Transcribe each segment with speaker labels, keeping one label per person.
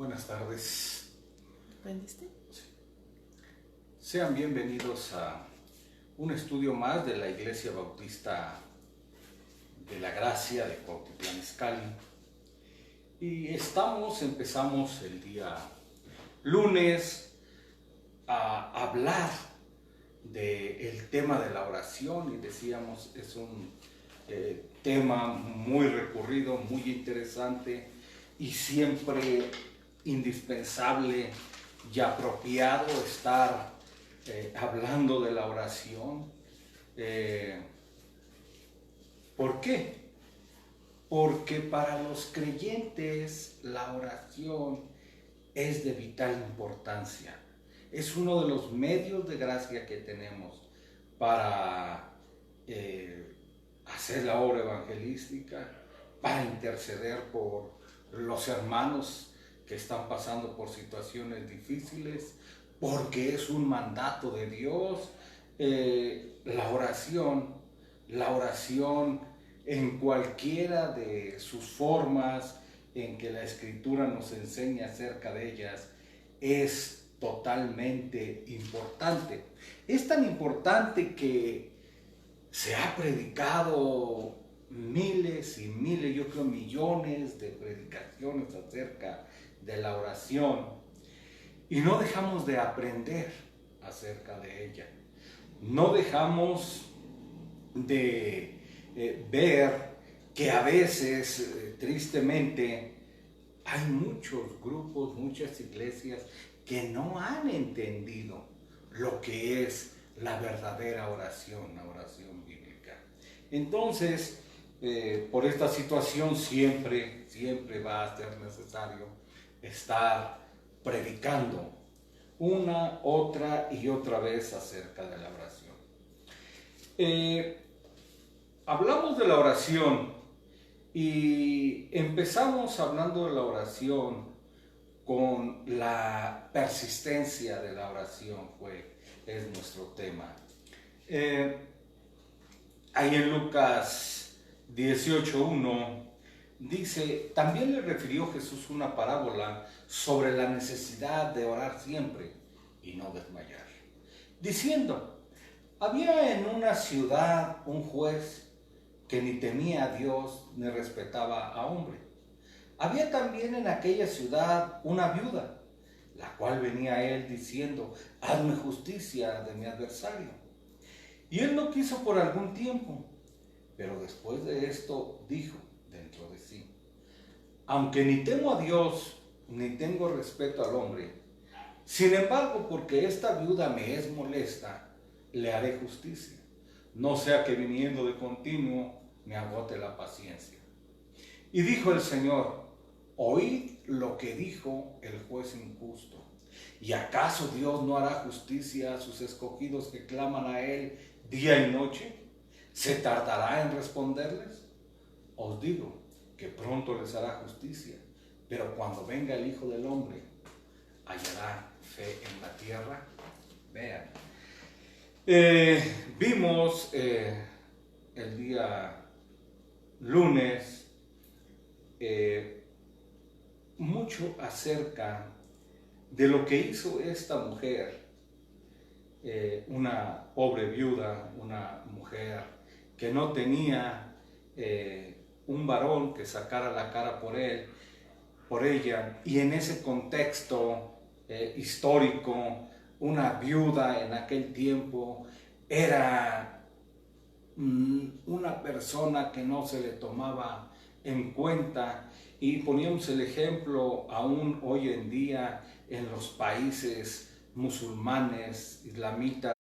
Speaker 1: Buenas tardes.
Speaker 2: ¿Aprendiste?
Speaker 1: Sean bienvenidos a un estudio más de la Iglesia Bautista de la Gracia de Cuautitlán Izcalli. Y empezamos el día lunes a hablar del tema de la oración y decíamos es un tema muy recurrido, muy interesante y siempre indispensable y apropiado estar hablando de la oración. ¿Por qué? Porque para los creyentes la oración es de vital importancia. Es uno de los medios de gracia que tenemos para hacer la obra evangelística, para interceder por los hermanos que están pasando por situaciones difíciles, porque es un mandato de Dios. La oración en cualquiera de sus formas en que la Escritura nos enseña acerca de ellas es totalmente importante. Es tan importante que se ha predicado miles y miles, yo creo millones de predicaciones acerca de la oración y no dejamos de aprender acerca de ella. No dejamos de ver que a veces, tristemente, hay muchos grupos, muchas iglesias que no han entendido lo que es la verdadera oración, la oración bíblica. Entonces, por esta situación siempre va a ser necesario estar predicando una, otra y otra vez acerca de la oración. Hablamos de la oración y empezamos hablando de la oración con la persistencia de la oración, es nuestro tema. Ahí en Lucas 18:1 dice, también le refirió Jesús una parábola sobre la necesidad de orar siempre y no desmayar, diciendo, había en una ciudad un juez que ni temía a Dios ni respetaba a hombre. Había también en aquella ciudad una viuda, la cual venía a él diciendo, hazme justicia de mi adversario. Y él no quiso por algún tiempo, pero después de esto dijo dentro de sí, aunque ni temo a Dios, ni tengo respeto al hombre, sin embargo, porque esta viuda me es molesta, le haré justicia, no sea que viniendo de continuo me agote la paciencia. Y dijo el Señor, oíd lo que dijo el juez injusto. ¿Y acaso Dios no hará justicia a sus escogidos que claman a Él día y noche? ¿Se tardará en responderles? Os digo que pronto les hará justicia, pero cuando venga el Hijo del Hombre, ¿hallará fe en la tierra? Vean. Vimos el día lunes mucho acerca de lo que hizo esta mujer, una pobre viuda, una mujer que no tenía un varón que sacara la cara por ella, y en ese contexto histórico, una viuda en aquel tiempo era una persona que no se le tomaba en cuenta, y poníamos el ejemplo aún hoy en día en los países musulmanes, islamitas.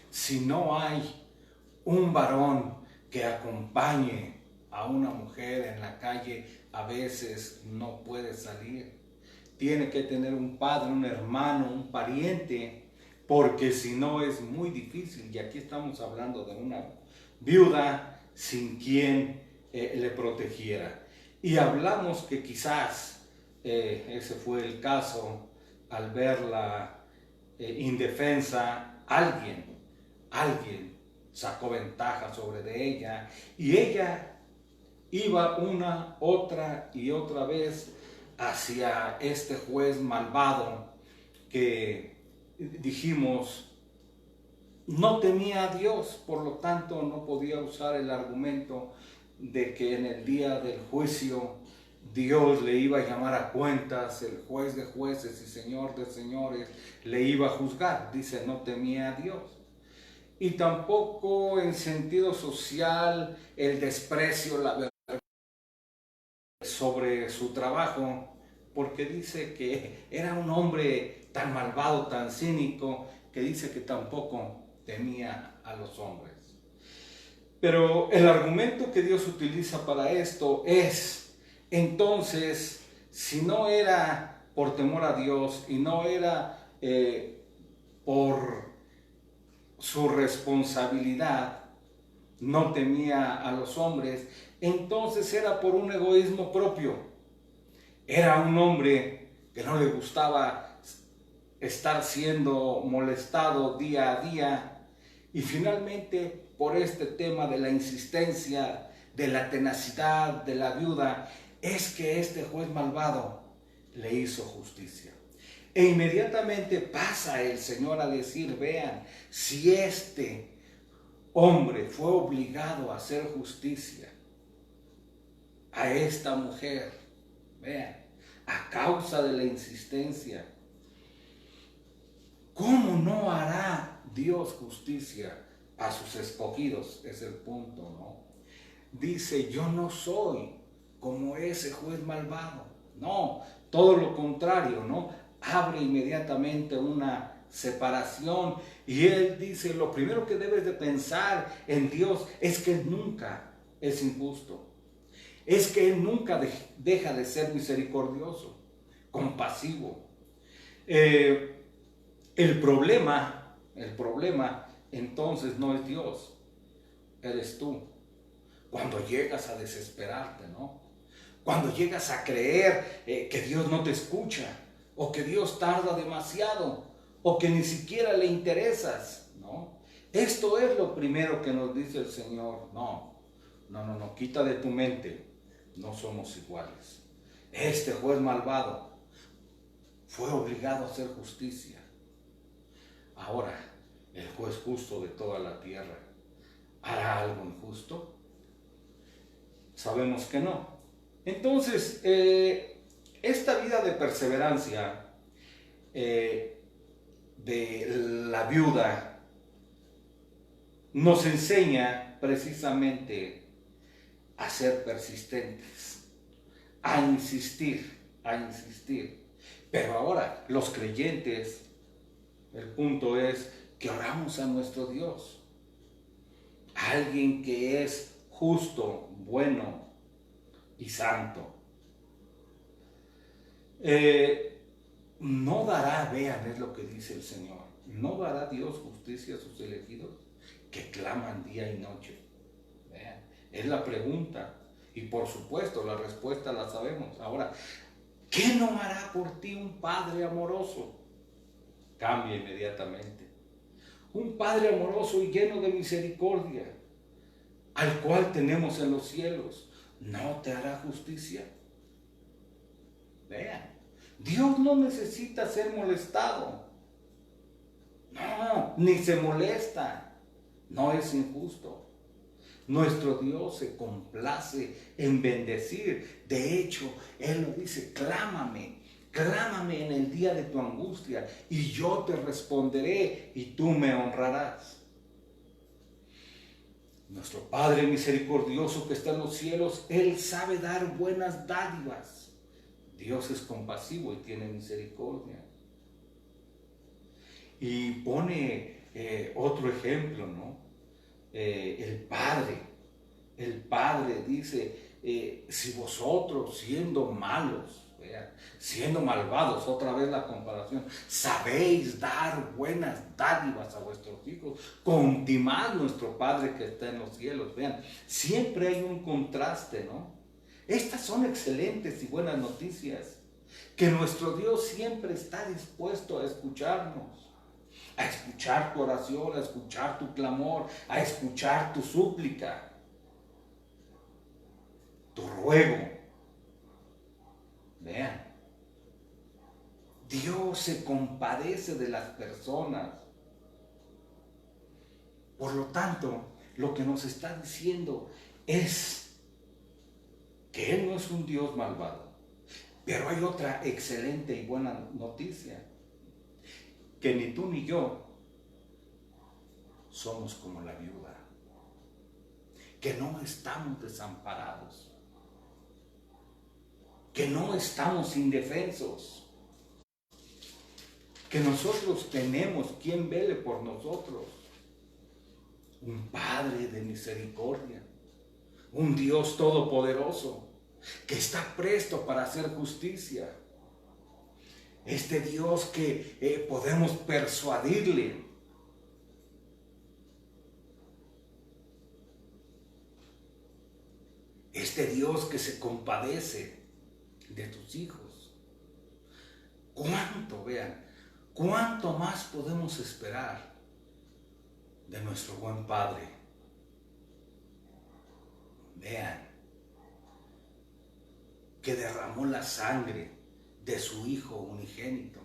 Speaker 1: Si no hay un varón que acompañe a una mujer en la calle, a veces no puede salir. Tiene que tener un padre, un hermano, un pariente, porque si no es muy difícil. Y aquí estamos hablando de una viuda sin quien le protegiera. Y hablamos que quizás ese fue el caso, al verla indefensa, alguien sacó ventaja sobre de ella, y ella iba una, otra y otra vez hacia este juez malvado que dijimos no temía a Dios, por lo tanto no podía usar el argumento de que en el día del juicio Dios le iba a llamar a cuentas, el juez de jueces y señor de señores le iba a juzgar. Dice, no temía a Dios. Y tampoco en sentido social el desprecio, la verdad sobre su trabajo, porque dice que era un hombre tan malvado, tan cínico, que dice que tampoco temía a los hombres. Pero el argumento que Dios utiliza para esto es, entonces, si no era por temor a Dios y no era por su responsabilidad, no temía a los hombres, entonces era por un egoísmo propio. Era un hombre que no le gustaba estar siendo molestado día a día, y finalmente por este tema de la insistencia, de la tenacidad de la viuda, es que este juez malvado le hizo justicia. E inmediatamente pasa el Señor a decir, vean, si este hombre fue obligado a hacer justicia a esta mujer, vean, a causa de la insistencia, ¿cómo no hará Dios justicia a sus escogidos? Es el punto, ¿no? Dice, yo no soy como ese juez malvado. No, todo lo contrario, ¿no? Abre inmediatamente una separación, y él dice, lo primero que debes de pensar en Dios es que Él nunca es injusto. Es que Él nunca deja de ser misericordioso, compasivo. El problema entonces no es Dios, eres tú. Cuando llegas a desesperarte, ¿no? Cuando llegas a creer que Dios no te escucha, o que Dios tarda demasiado, o que ni siquiera le interesas, ¿no? Esto es lo primero que nos dice el Señor. No, quita de tu mente, no somos iguales. Este juez malvado fue obligado a hacer justicia. Ahora, el juez justo de toda la tierra, ¿hará algo injusto? Sabemos que no. Entonces, esta vida de perseverancia de la viuda nos enseña precisamente a ser persistentes, a insistir. Pero ahora, los creyentes, el punto es que oramos a nuestro Dios, a alguien que es justo, bueno y santo. No dará, vean, es lo que dice el Señor, no dará Dios justicia a sus elegidos que claman día y noche. Vean, es la pregunta, y por supuesto la respuesta la sabemos. Ahora, ¿qué no hará por ti un Padre amoroso? Cambia inmediatamente. Un Padre amoroso y lleno de misericordia, al cual tenemos en los cielos, ¿no te hará justicia? Vean, Dios no necesita ser molestado. No, ni se molesta. No es injusto. Nuestro Dios se complace en bendecir. De hecho, Él lo dice, clámame en el día de tu angustia, y yo te responderé y tú me honrarás. Nuestro Padre misericordioso que está en los cielos, Él sabe dar buenas dádivas. Dios es compasivo y tiene misericordia. Y pone otro ejemplo, ¿no? El Padre dice, si vosotros siendo malos, siendo malvados, otra vez la comparación, sabéis dar buenas dádivas a vuestros hijos, cuanto más nuestro Padre que está en los cielos. Vean, siempre hay un contraste, ¿no? Estas son excelentes y buenas noticias, que nuestro Dios siempre está dispuesto a escucharnos, a escuchar tu oración, a escuchar tu clamor, a escuchar tu súplica. tu ruego. Vean, Dios se compadece de las personas. Por lo tanto, lo que nos está diciendo es que Él no es un Dios malvado. Pero hay otra excelente y buena noticia, que ni tú ni yo somos como la viuda, que no estamos desamparados, que no estamos indefensos, que nosotros tenemos quien vele por nosotros, un Padre de misericordia, un Dios todopoderoso, que está presto para hacer justicia. Este Dios que podemos persuadirle. Este Dios que se compadece de tus hijos. ¿Cuánto más podemos esperar de nuestro buen Padre? Vean, que derramó la sangre de su Hijo unigénito.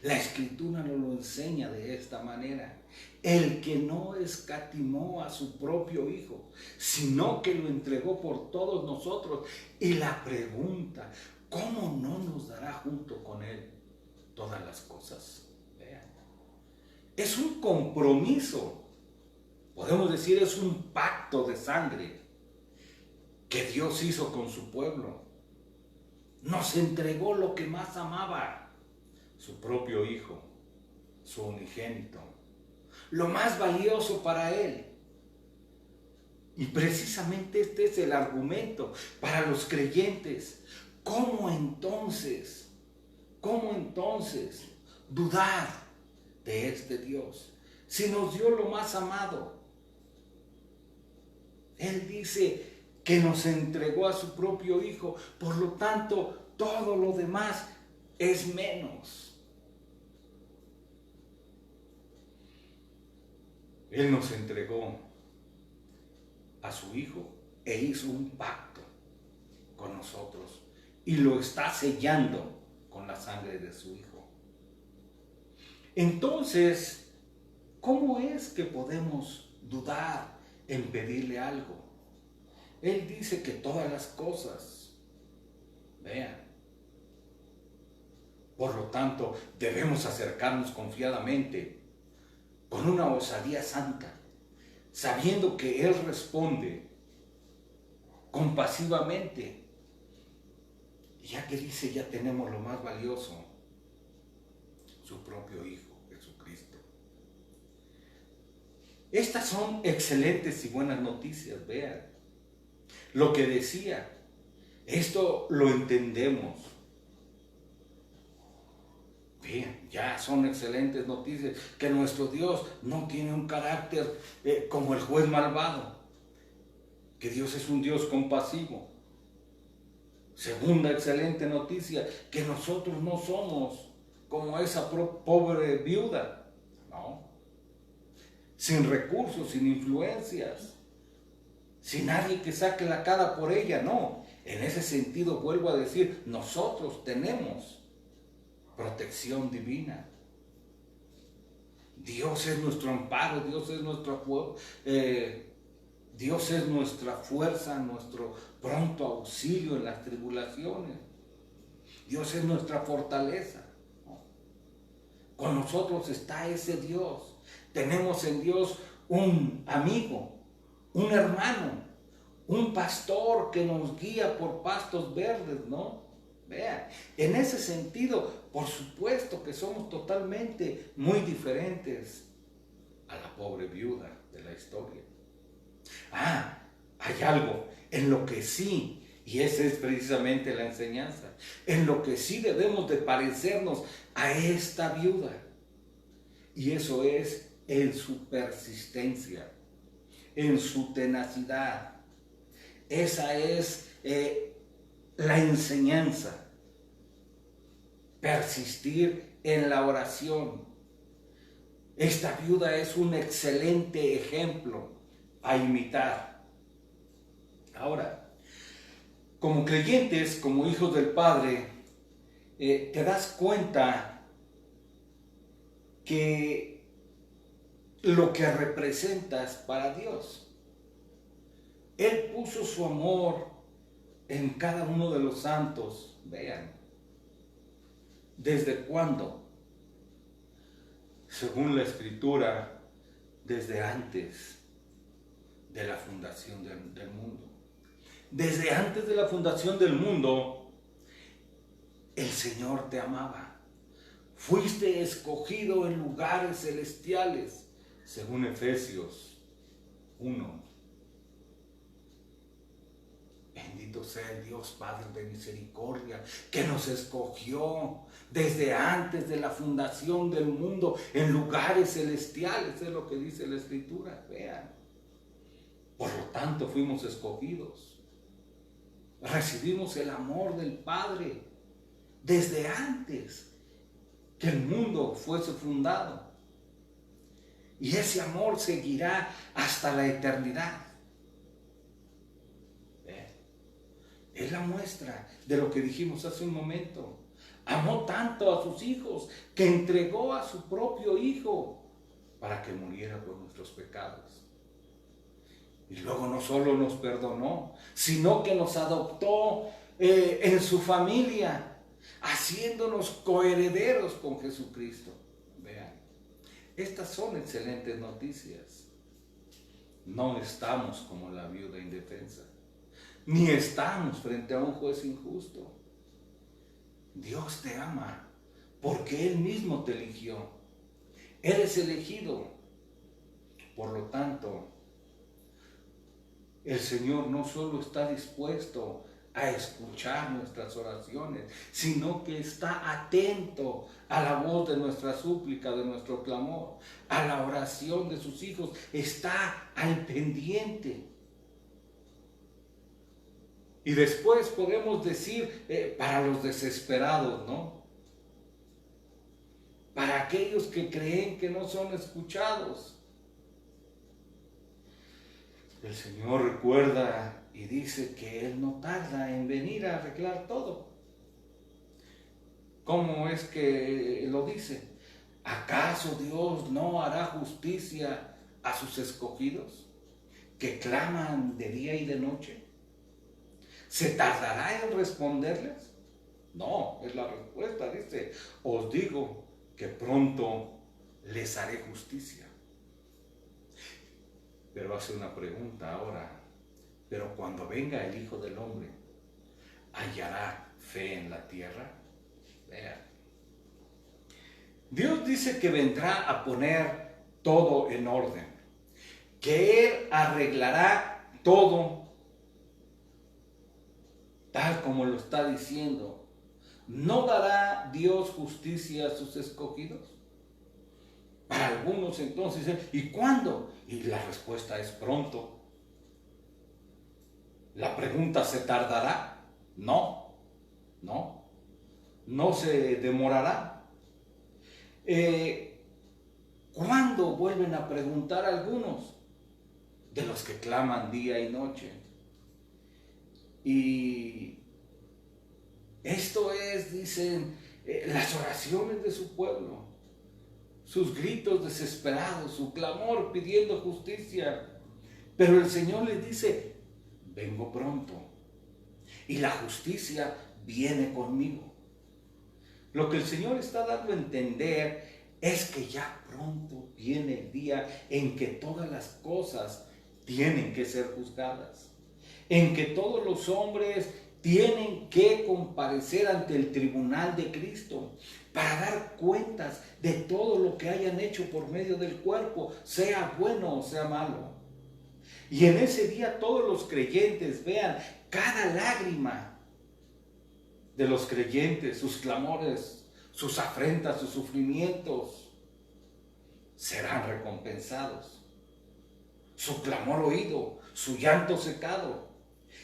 Speaker 1: La Escritura nos lo enseña de esta manera. El que no escatimó a su propio Hijo, sino que lo entregó por todos nosotros. Y la pregunta, ¿cómo no nos dará junto con Él todas las cosas? Vean, es un compromiso, podemos decir, es un pacto de sangre que Dios hizo con su pueblo. Nos entregó lo que más amaba, su propio Hijo, su unigénito, lo más valioso para Él. Y precisamente este es el argumento para los creyentes. ¿Cómo entonces dudar de este Dios si nos dio lo más amado? Él dice que nos entregó a su propio Hijo, por lo tanto, todo lo demás es menos. Él nos entregó a su Hijo e hizo un pacto con nosotros y lo está sellando con la sangre de su Hijo. Entonces, ¿cómo es que podemos dudar en pedirle algo? Él dice que todas las cosas, vean, por lo tanto, debemos acercarnos confiadamente, con una osadía santa, sabiendo que Él responde compasivamente. Ya que dice, ya tenemos lo más valioso, su propio Hijo, Jesucristo. Estas son excelentes y buenas noticias, vean. Lo que decía, esto lo entendemos. Bien, ya son excelentes noticias, que nuestro Dios no tiene un carácter como el juez malvado, que Dios es un Dios compasivo. Segunda excelente noticia, que nosotros no somos como esa pobre viuda, ¿no? Sin recursos, sin influencias, sin nadie que saque la cara por ella, no. En ese sentido, vuelvo a decir, nosotros tenemos protección divina. Dios es nuestro amparo, Dios es nuestra fuerza, nuestro pronto auxilio en las tribulaciones. Dios es nuestra fortaleza, ¿no? Con nosotros está ese Dios. Tenemos en Dios un amigo, un hermano, un pastor que nos guía por pastos verdes, ¿no? Vean, en ese sentido, por supuesto que somos totalmente muy diferentes a la pobre viuda de la historia. Hay algo en lo que sí, y esa es precisamente la enseñanza, en lo que sí debemos de parecernos a esta viuda. Y eso es en su persistencia, en su tenacidad. Esa es la enseñanza. Persistir en la oración. Esta viuda es un excelente ejemplo a imitar. Ahora, como creyentes, como hijos del Padre, te das cuenta que lo que representas para Dios. Él puso su amor en cada uno de los santos. Vean, ¿desde cuándo? Según la Escritura, desde antes de la fundación del mundo. Desde antes de la fundación del mundo, el Señor te amaba. Fuiste escogido en lugares celestiales, según Efesios 1. Bendito sea el Dios Padre de misericordia, que nos escogió desde antes de la fundación del mundo en lugares celestiales. Es lo que dice la Escritura. Vean. Por lo tanto, fuimos escogidos. Recibimos el amor del Padre desde antes que el mundo fuese fundado. Y ese amor seguirá hasta la eternidad. Es la muestra de lo que dijimos hace un momento. Amó tanto a sus hijos que entregó a su propio Hijo para que muriera por nuestros pecados. Y luego no solo nos perdonó, sino que nos adoptó en su familia, haciéndonos coherederos con Jesucristo. Vean, estas son excelentes noticias. No estamos como la viuda indefensa, ni estamos frente a un juez injusto. Dios te ama porque Él mismo te eligió. Eres elegido. Por lo tanto, el Señor no solo está dispuesto a escuchar nuestras oraciones, sino que está atento a la voz de nuestra súplica, de nuestro clamor, a la oración de sus hijos. Está al pendiente. Y después podemos decir, para los desesperados, ¿no? Para aquellos que creen que no son escuchados. El Señor recuerda y dice que Él no tarda en venir a arreglar todo. ¿Cómo es que lo dice? ¿Acaso Dios no hará justicia a sus escogidos, que claman de día y de noche? ¿Se tardará en responderles? No, es la respuesta. Dice, os digo que pronto les haré justicia. Pero hace una pregunta ahora. Pero cuando venga el Hijo del Hombre, ¿hallará fe en la tierra? Vean. Dios dice que vendrá a poner todo en orden, que Él arreglará todo tal como lo está diciendo. ¿No dará Dios justicia a sus escogidos? Para algunos entonces, ¿y cuándo? Y la respuesta es pronto. La pregunta, ¿se tardará? No se demorará. ¿Cuándo vuelven a preguntar algunos? De los que claman día y noche. Y esto es, dicen, las oraciones de su pueblo, sus gritos desesperados, su clamor pidiendo justicia. Pero el Señor les dice, vengo pronto y la justicia viene conmigo. Lo que el Señor está dando a entender es que ya pronto viene el día en que todas las cosas tienen que ser juzgadas, en que todos los hombres tienen que comparecer ante el tribunal de Cristo para dar cuentas de todo lo que hayan hecho por medio del cuerpo, sea bueno o sea malo. Y en ese día todos los creyentes, vean, cada lágrima de los creyentes, sus clamores, sus afrentas, sus sufrimientos, serán recompensados. Su clamor oído, su llanto secado,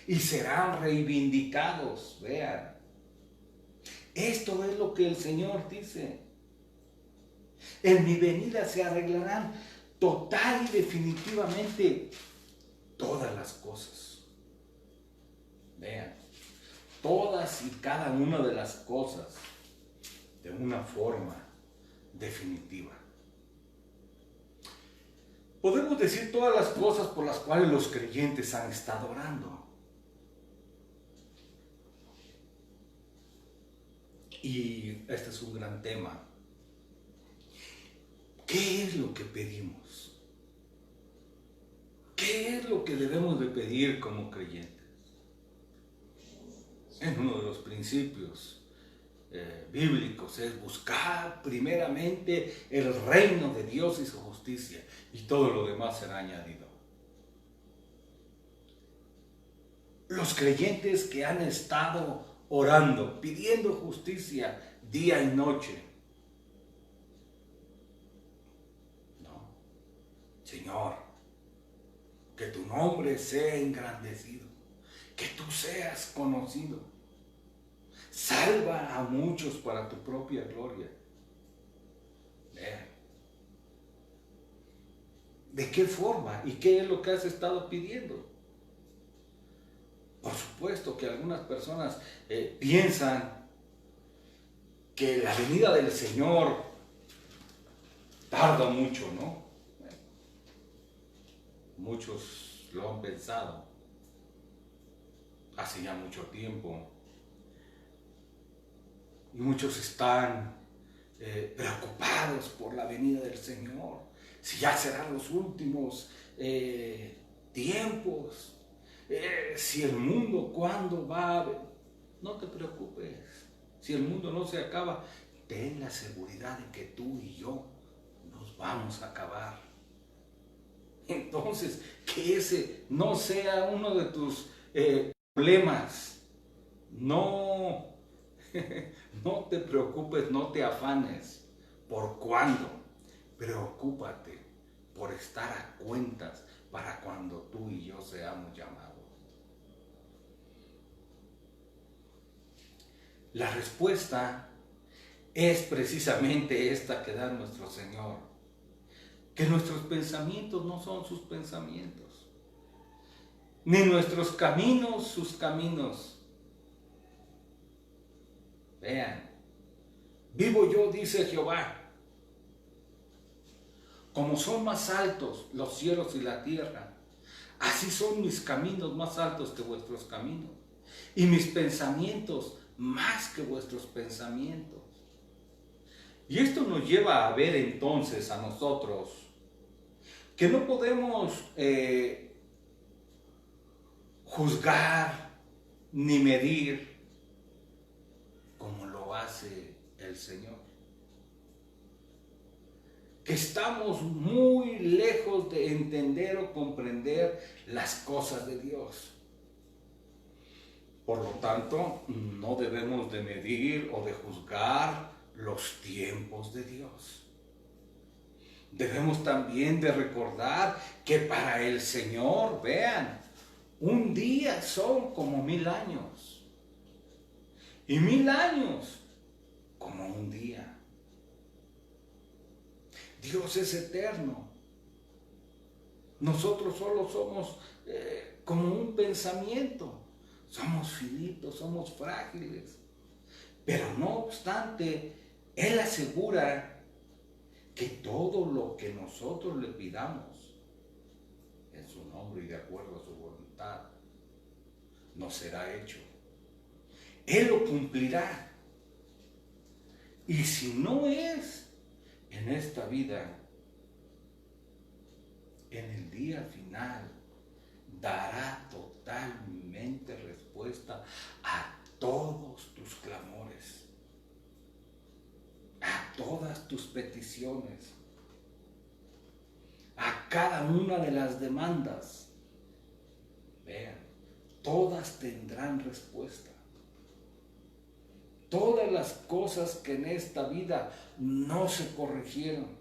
Speaker 1: y serán reivindicados. Vean, esto es lo que el Señor dice. En mi venida se arreglarán total y definitivamente todas las cosas. Vean, todas y cada una de las cosas de una forma definitiva. Podemos decir todas las cosas por las cuales los creyentes han estado orando. Y este es un gran tema. ¿Qué es lo que pedimos? ¿Qué es lo que debemos de pedir como creyentes? En uno de los principios bíblicos es buscar primeramente el reino de Dios y su justicia, y todo lo demás será añadido. Los creyentes que han estado orando, pidiendo justicia día y noche, no, Señor, que tu nombre sea engrandecido, que tú seas conocido, salva a muchos para tu propia gloria. ¿De qué forma y qué es lo que has estado pidiendo? Por supuesto que algunas personas piensan que la venida del Señor tarda mucho, ¿no? Bueno, muchos lo han pensado hace ya mucho tiempo. Y muchos están preocupados por la venida del Señor. Si ya serán los últimos tiempos. Si el mundo, ¿cuándo va a ver? No te preocupes. Si el mundo no se acaba, ten la seguridad de que tú y yo nos vamos a acabar. Entonces, que ese no sea uno de tus problemas. No. No te preocupes, no te afanes por cuándo. Preocúpate por estar a cuentas para cuando tú y yo seamos llamados. La respuesta es precisamente esta que da nuestro Señor. Que nuestros pensamientos no son sus pensamientos, ni nuestros caminos sus caminos. Vean, vivo yo, dice Jehová, como son más altos los cielos y la tierra, así son mis caminos más altos que vuestros caminos, y mis pensamientos más que vuestros pensamientos. Y esto nos lleva a ver entonces a nosotros que no podemos juzgar ni medir como lo hace el Señor. Que estamos muy lejos de entender o comprender las cosas de Dios. Por lo tanto, no debemos de medir o de juzgar los tiempos de Dios. Debemos también de recordar que para el Señor, vean, un día son como 1000 años. Y 1000 años como un día. Dios es eterno. Nosotros solo somos como un pensamiento. Somos finitos, somos frágiles. Pero no obstante, Él asegura que todo lo que nosotros le pidamos en su nombre y de acuerdo a su voluntad nos será hecho. Él lo cumplirá. Y si no es en esta vida, en el día final, dará totalmente respuesta a todos tus clamores, a todas tus peticiones, a cada una de las demandas. Vean, todas tendrán respuesta. Todas las cosas que en esta vida no se corrigieron.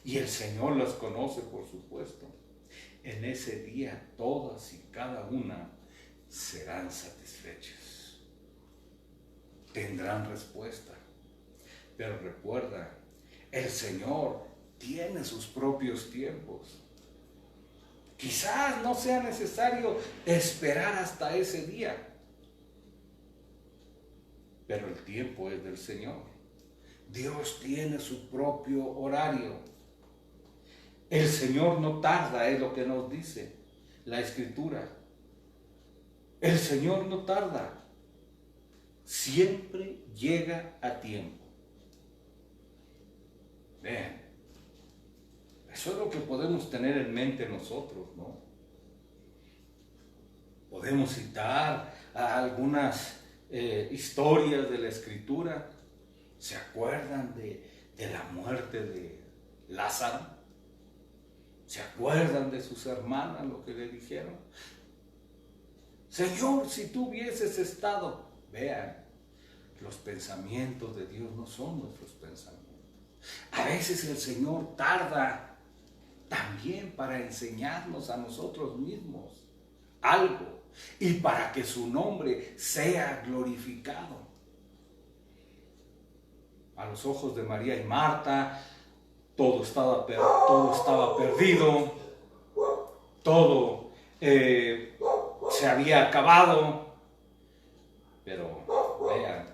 Speaker 1: Y el Señor las conoce, por supuesto. En ese día todas y cada una serán satisfechas. Tendrán respuesta. Pero recuerda, el Señor tiene sus propios tiempos. Quizás no sea necesario esperar hasta ese día, pero el tiempo es del Señor. Dios tiene su propio horario. El Señor no tarda, es lo que nos dice la Escritura. El Señor no tarda, siempre llega a tiempo. Vean, eso es lo que podemos tener en mente nosotros, ¿no? Podemos citar a algunas historias de la Escritura. ¿Se acuerdan de la muerte de Lázaro? ¿Se acuerdan de sus hermanas lo que le dijeron? Señor, si tú hubieses estado. Vean, los pensamientos de Dios no son nuestros pensamientos. A veces el Señor tarda también para enseñarnos a nosotros mismos algo y para que su nombre sea glorificado. A los ojos de María y Marta, todo estaba perdido, todo se había acabado, pero vean,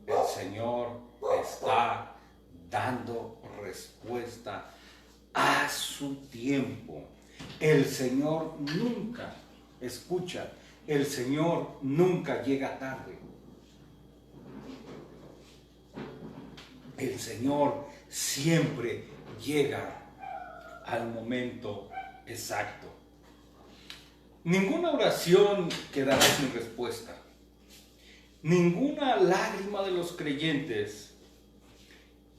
Speaker 1: el Señor está dando respuesta a su tiempo. El Señor nunca, escucha, el Señor nunca llega tarde. El Señor siempre llega al momento exacto. Ninguna oración quedará sin respuesta. Ninguna lágrima de los creyentes,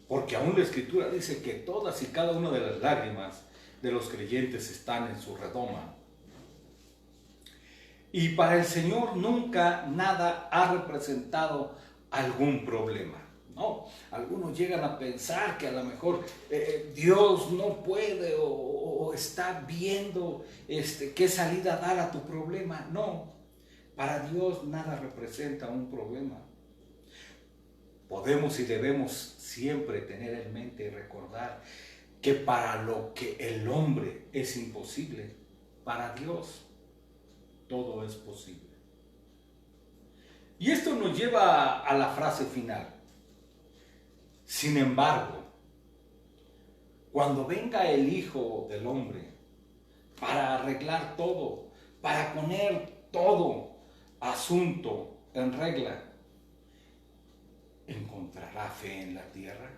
Speaker 1: porque aún la Escritura dice que todas y cada una de las lágrimas de los creyentes están en su redoma. Y para el Señor nunca nada ha representado algún problema. No, algunos llegan a pensar que a lo mejor Dios no puede o está viendo qué salida dar a tu problema. No, para Dios nada representa un problema. Podemos y debemos siempre tener en mente y recordar que para lo que el hombre es imposible, para Dios todo es posible. Y esto nos lleva a la frase final. Sin embargo, cuando venga el Hijo del Hombre para arreglar todo, para poner todo asunto en regla, ¿encontrará fe en la tierra?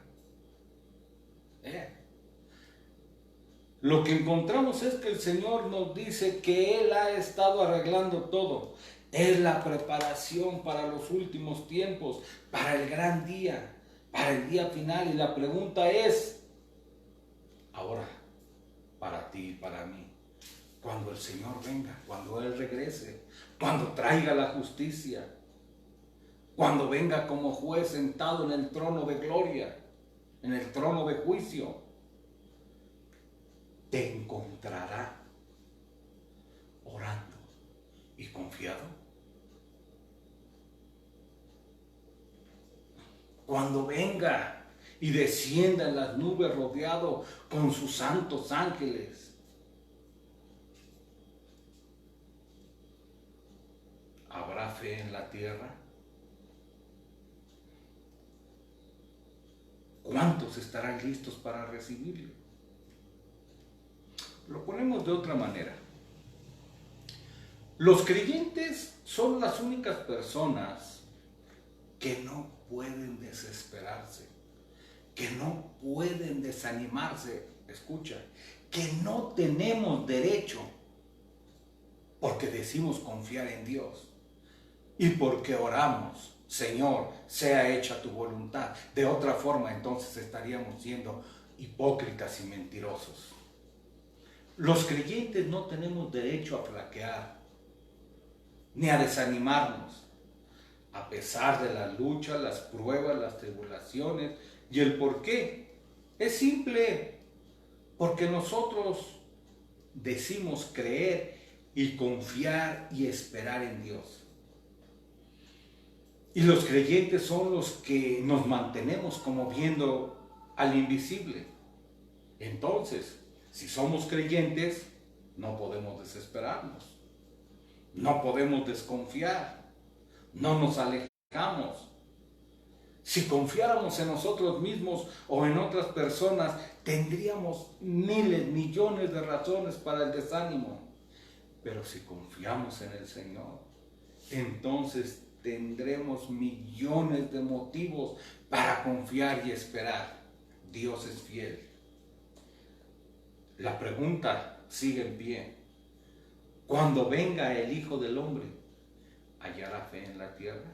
Speaker 1: Lo que encontramos es que el Señor nos dice que Él ha estado arreglando todo. Es la preparación para los últimos tiempos, para el gran día, para el día final. Y la pregunta es, ahora, para ti y para mí, cuando el Señor venga, cuando Él regrese, cuando traiga la justicia, cuando venga como juez sentado en el trono de gloria, en el trono de juicio, te encontrará orando y confiado. Cuando venga y descienda en las nubes rodeado con sus santos ángeles, ¿habrá fe en la tierra? ¿Cuántos estarán listos para recibirlo? Lo ponemos de otra manera. Los creyentes son las únicas personas que no pueden desesperarse, que no pueden desanimarse. Escucha, que no tenemos derecho, porque decimos confiar en Dios y porque oramos, Señor, sea hecha tu voluntad. De otra forma, entonces estaríamos siendo hipócritas y mentirosos. Los creyentes no tenemos derecho a flaquear, ni a desanimarnos, a pesar de las luchas, las pruebas, las tribulaciones y el por qué. Es simple, porque nosotros decimos creer y confiar y esperar en Dios. Y los creyentes son los que nos mantenemos como viendo al invisible. Entonces, si somos creyentes, No podemos desesperarnos, no podemos desconfiar, no nos alejamos. Si confiáramos en nosotros mismos o en otras personas, tendríamos miles, millones de razones para el desánimo. Pero si confiamos en el Señor, entonces tendremos millones de motivos para confiar y esperar. Dios es fiel. La pregunta sigue en pie. Cuando venga el Hijo del Hombre, ¿hallará fe en la tierra?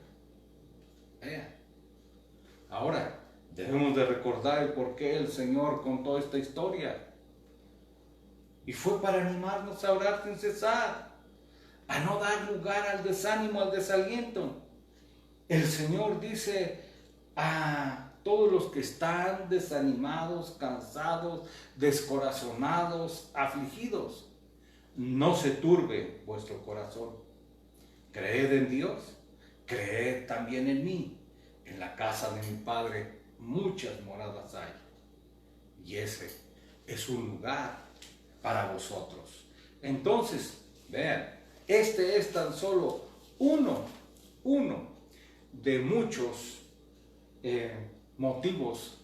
Speaker 1: Ahora, debemos de recordar el por qué el Señor contó esta historia. Y fue para animarnos a orar sin cesar, a no dar lugar al desánimo, al desaliento. El Señor dice a todos los que están desanimados, cansados, descorazonados, afligidos: no se turbe vuestro corazón. Creed en Dios, creed también en mí. En la casa de mi Padre muchas moradas hay. Y ese es un lugar para vosotros. Entonces, vean, este es tan solo uno de muchos motivos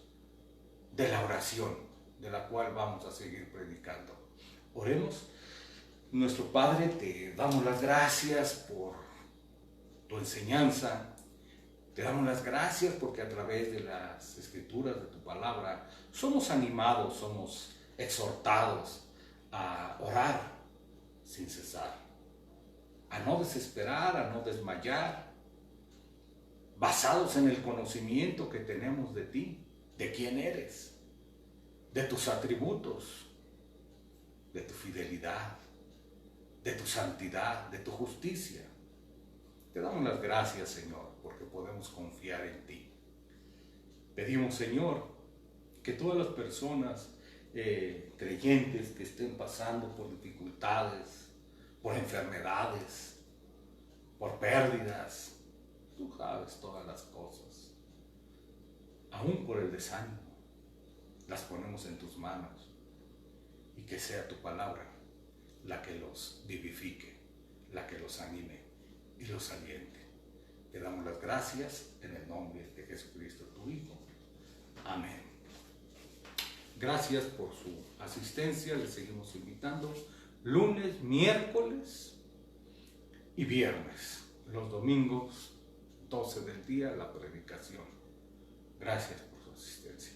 Speaker 1: de la oración, de la cual vamos a seguir predicando. Oremos. Nuestro Padre, te damos las gracias por tu enseñanza. Te damos las gracias porque a través de las escrituras de tu palabra somos animados, somos exhortados a orar sin cesar, a no desesperar, a no desmayar, basados en el conocimiento que tenemos de ti, de quién eres, de tus atributos, de tu fidelidad, de tu santidad, de tu justicia. Te damos las gracias, Señor, porque podemos confiar en ti. Pedimos, Señor, que todas las personas creyentes que estén pasando por dificultades, por enfermedades, por pérdidas, tú sabes todas las cosas, aún por el desánimo, las ponemos en tus manos, y que sea tu palabra la que los vivifique, la que los anime y los aliente. Te damos las gracias en el nombre de Jesucristo, tu Hijo. Amén. Gracias por su asistencia. Les seguimos invitando lunes, miércoles y viernes. Los domingos, 12 del día, la predicación. Gracias por su asistencia.